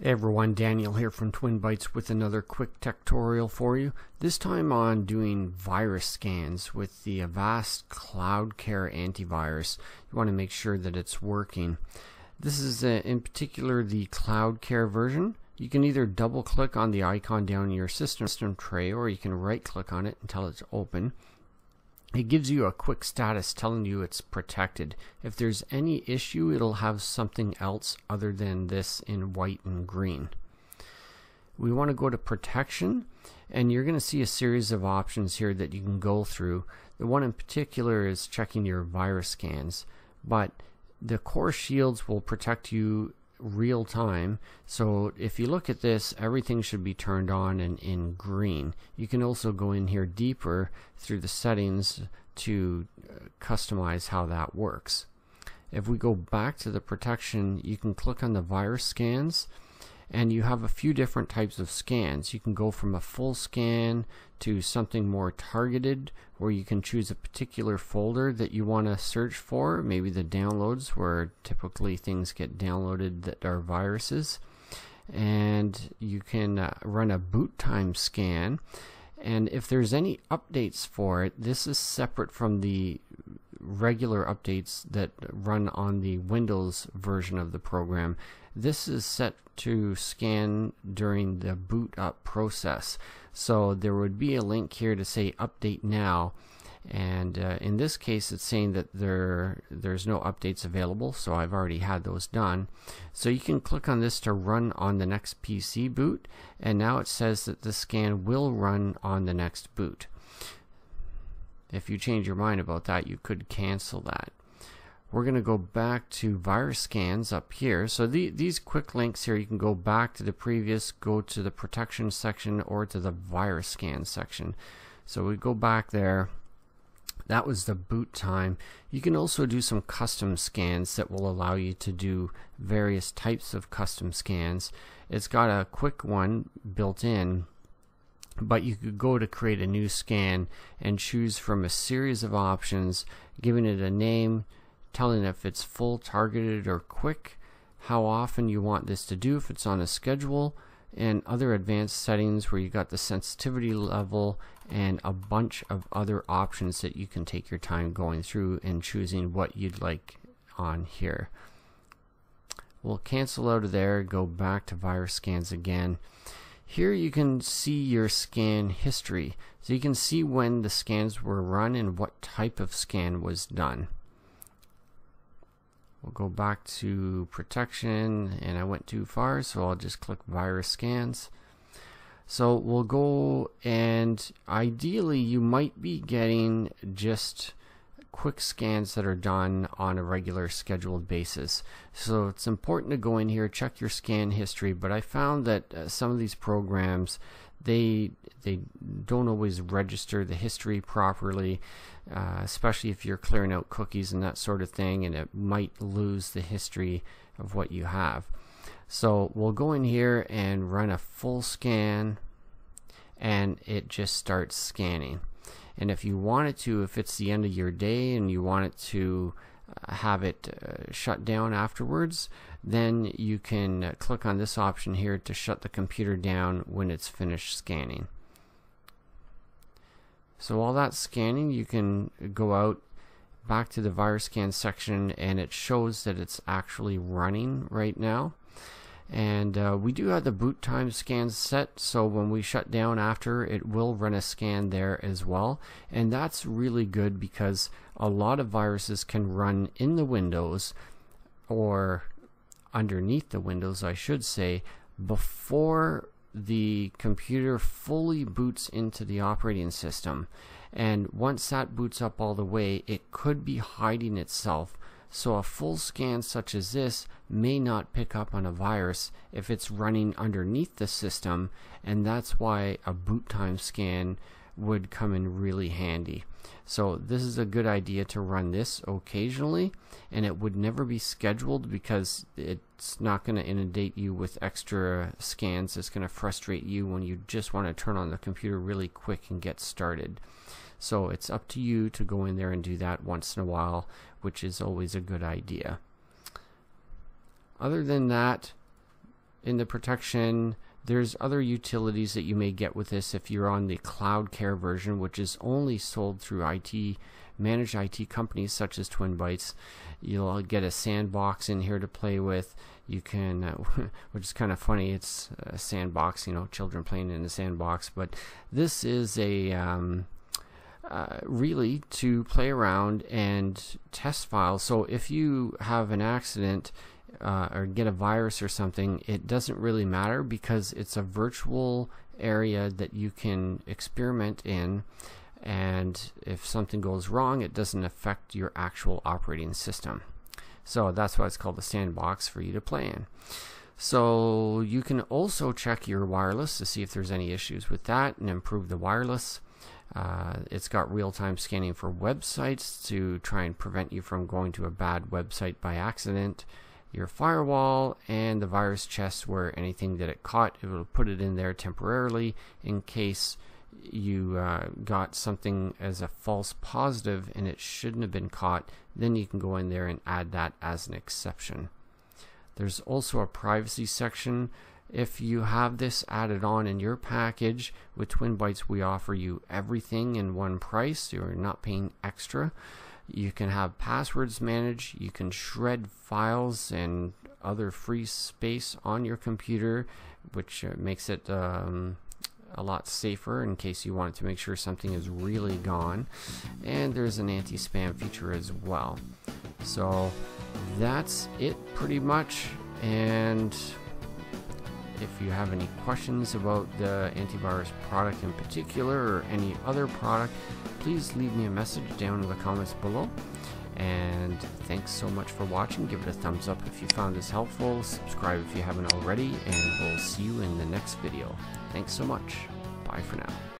Hey everyone, Daniel here from Twin Bytes with another quick tech tutorial for you. This time on doing virus scans with the Avast CloudCare antivirus. You want to make sure that it's working. This is in particular the CloudCare version. You can either double click on the icon down in your system tray, or you can right click on it until it's open. It gives you a quick status telling you it's protected. If there's any issue, it'll have something else other than this in white and green. We want to go to protection, and you're going to see a series of options here that you can go through. The one in particular is checking your virus scans, but the core shields will protect you real time. So if you look at this, everything should be turned on and in green. You can also go in here deeper through the settings to customize how that works. If we go back to the protection, you can click on the virus scans, and you have a few different types of scans. You can go from a full scan to something more targeted, where you can choose a particular folder that you want to search for, maybe the downloads, where typically things get downloaded that are viruses. And you can run a boot time scan, and if there's any updates for it, this is separate from the regular updates that run on the Windows version of the program. This is set to scan during the boot up process. So there would be a link here to say update now, and in this case it's saying that there's no updates available, so I've already had those done. So you can click on this to run on the next PC boot, and now it says that the scan will run on the next boot. If you change your mind about that, you could cancel that. We're going to go back to virus scans up here. So these quick links here, you can go back to the previous, go to the protection section, or to the virus scan section. So we go back there. That was the boot time. You can also do some custom scans that will allow you to do various types of custom scans. It's got a quick one built in, but you could go to create a new scan and choose from a series of options, giving it a name, telling if it's full, targeted, or quick, how often you want this to do, if it's on a schedule, and other advanced settings where you got the sensitivity level and a bunch of other options that you can take your time going through and choosing what you'd like on here. We'll cancel out of there, go back to virus scans again. Here you can see your scan history, so you can see when the scans were run and what type of scan was done. We'll go back to protection, and I went too far, so I'll just click virus scans. So we'll go, and ideally you might be getting just quick scans that are done on a regular scheduled basis. So it's important to go in here, check your scan history, but I found that some of these programs, they don't always register the history properly, especially if you're clearing out cookies and that sort of thing, and it might lose the history of what you have. So we'll go in here and run a full scan, and it just starts scanning. And if you want it to, if it's the end of your day and you want it to have it shut down afterwards, then you can click on this option here to shut the computer down when it's finished scanning. So while that's scanning, you can go out back to the virus scan section, and it shows that it's actually running right now. And we do have the boot time scans set, so when we shut down after, it will run a scan there as well. And that's really good because a lot of viruses can run in the Windows, or underneath the Windows I should say, before the computer fully boots into the operating system. And once that boots up all the way, it could be hiding itself. So a full scan such as this may not pick up on a virus if it's running underneath the system, and that's why a boot time scan would come in really handy. So this is a good idea to run this occasionally, and it would never be scheduled because it's not going to inundate you with extra scans. It's going to frustrate you when you just want to turn on the computer really quick and get started. So it's up to you to go in there and do that once in a while, which is always a good idea. Other than that, in the protection, there's other utilities that you may get with this if you're on the CloudCare version, which is only sold through managed IT companies such as TwinBytes. You'll get a sandbox in here to play with. You can, which is kind of funny, it's a sandbox, you know, children playing in a sandbox, but this is a really to play around and test files. So if you have an accident or get a virus or something, it doesn't really matter because it's a virtual area that you can experiment in, and if something goes wrong, it doesn't affect your actual operating system. So that's why it's called a sandbox, for you to play in. So you can also check your wireless to see if there's any issues with that and improve the wireless. It's got real-time scanning for websites to try and prevent you from going to a bad website by accident. Your firewall and the virus chest, where anything that it caught, it will put it in there temporarily in case you got something as a false positive and it shouldn't have been caught. Then you can go in there and add that as an exception. There's also a privacy section. If you have this added on in your package with TwinBytes, we offer you everything in one price. You're not paying extra. You can have passwords managed. You can shred files and other free space on your computer, which makes it a lot safer in case you want to make sure something is really gone. And there's an anti-spam feature as well. So that's it pretty much. And if you have any questions about the antivirus product in particular or any other product, please leave me a message down in the comments below. And thanks so much for watching. Give it a thumbs up if you found this helpful. Subscribe if you haven't already, and we'll see you in the next video. Thanks so much. Bye for now.